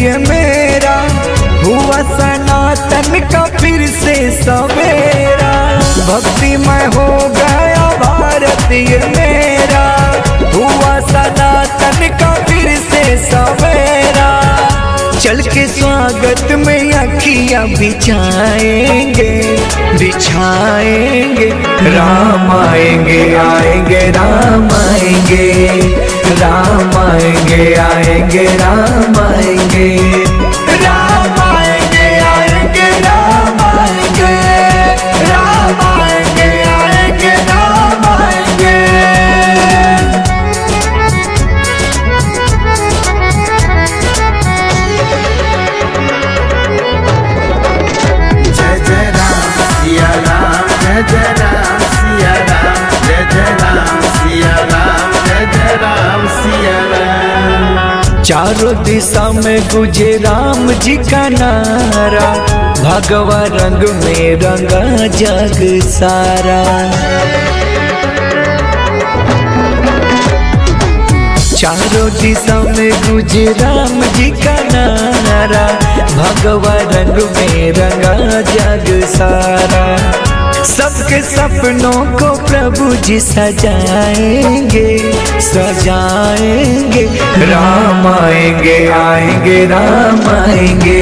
ये मेरा, हुआ सनातन का फिर से सवेरा। भक्तिमय हो गया भारत ये मेरा, हुआ सनातन का फिर से सवेरा। चल के स्वागत में अखियां बिछाएंगे बिछाएंगे, राम आएंगे आएंगे राम आएंगे, राम आएंगे आएंगे राम आएंगे, राम आएंगे आएंगे राम आएंगे, राम आएंगे आएंगे राम आएंगे। जय जय राम सिया राम, जय जय राम सिया राम, जय जय राम सिया राम, जय जय राम सिया राम। चारों दिशा में गुजे राम जी का नारा, भगवा रंग में रंगा जग सारा। चारों दिशा में गुजे राम जी का नारा, भगवा रंग में रंगा जग सारा। सबके सपनों को प्रभु जी सजाएंगे सजाएंगे, राम आएंगे आएंगे राम आएंगे,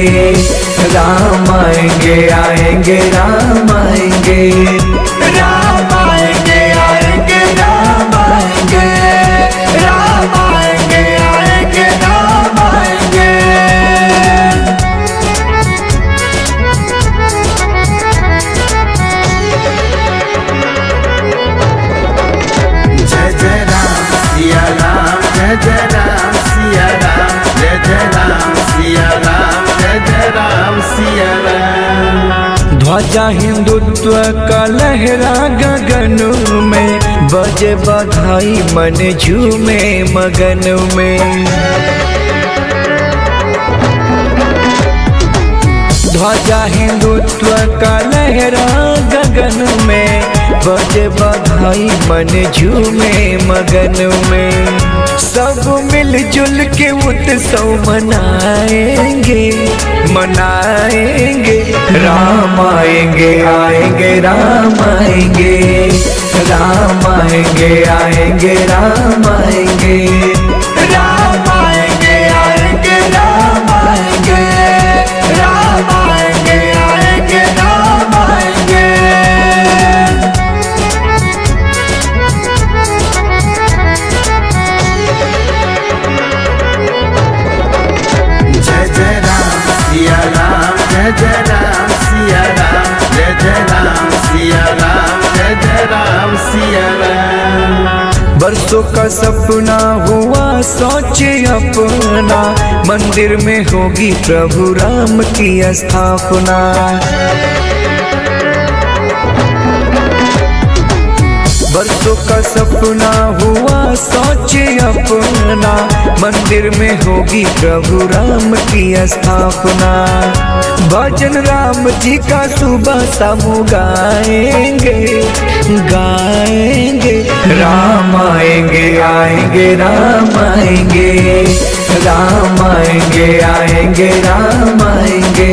राम आएंगे आएंगे राम आएंगे, राम आएंगे आएंगे राम आएंगे, राम आएंगे आएंगे राम आएंगे। जय जय राम सिया राम, जय जय राम सिया राम, जय जय राम सिया राम, जय जय राम सिया राम। ध्वजा हिंदुत्व का लहरा गगन में, बजे बधाई मन झूमे मगन में। ध्वजा हिंदुत्व का लहरा गगन में, बजे बधाई मन झूमे मगन में। सब मिलजुल के उत्सव मनाएंगे मनाएंगे, राम आएंगे आएंगे राम आएंगे, राम आएंगे आएंगे राम आएंगे, राम आएंगे आएंगे राम आएंगे, राम आएंगे आएंगे राम आएंगे। जय जय राम सिया राम, जय जय राम सिया राम, जय जय राम सिया राम, जय जय राम सिया राम। बरसों का सपना हुआ सोचे अपना, मंदिर में होगी प्रभु राम की स्थापना। बरसों का सपना हुआ सोचे अपना, मंदिर में होगी प्रभु राम की स्थापना। भजन राम जी का सुबह शाम गाएंगे गाएंगे, राम आएंगे आएंगे राम आएंगे, राम आएंगे आएंगे राम आएंगे,